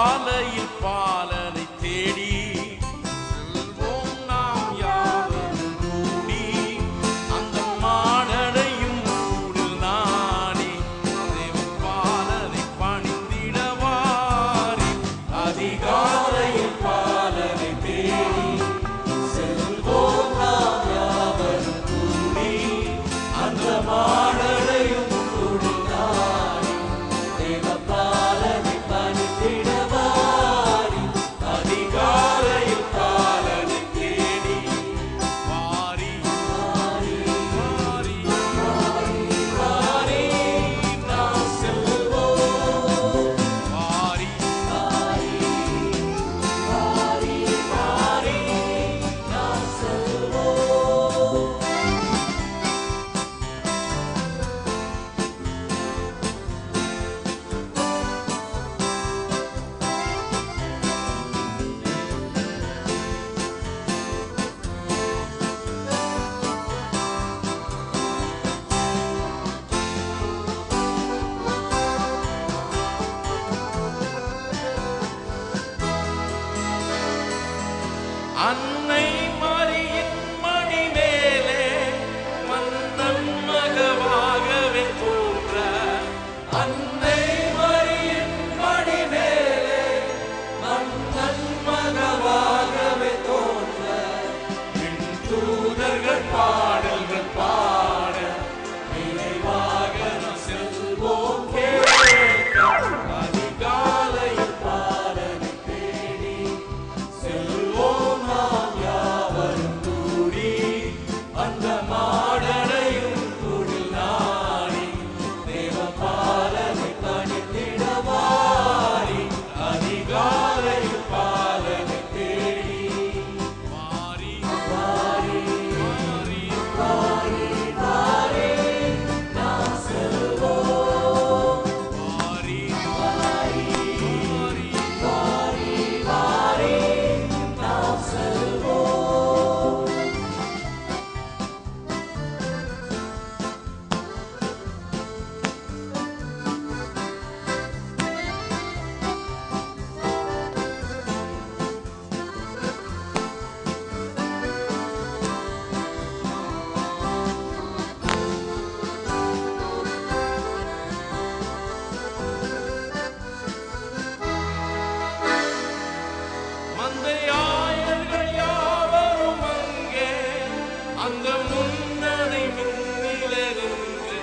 அதிகாலையில் பாலனை தேடி செல்வோம் நாம் யாவரும் கூடி அந்த மாடடையும் ஊரில் நானே தேவ பாலனை பணிந்திடவாரி அதிகாலையில் பாலனை தேடி செல்வோம் நாம் யாவரும் கூடி அந்த மாடடையும் ஊரில் நானே தேவ பாலனை பணிந்திடவாரி அதிகாலையில் பாலனை தேடி வாரி வாரி வாரி வாரி வாரி நாம் செல்வோம் வாரி வாரி வாரி வாரி நாம் செல்வோம் அன்னை மரியின் மடி மேலே மன்னன் மகவாகவே தோன்ற அன்னை மரியின் மடி மேலே மன்னன் மகவாகவே தோன்ற தூதர்கள் பாடல்கள் பாட நினைவாக நாம் செல்வோம் கேட்க அதிகாலையில் பாலனை தேடி செல்வோம் நாம் யாவரும் கூடி அந்த மாடடையும் ஊரில் நாடி தேவ பாலனை பணிந்திடவாரி அதிகாலையில் பாலனை தேடி வாரி வாரி வாரி வாரி வாரி நாம் செல்வோம் வாரி வாரி வாரி வாரி வாரி நாம் செல்வோம் மந்தையாயர்கள் யாவரும் அங்கே அந்த முன்னணி மின்னிலிருந்து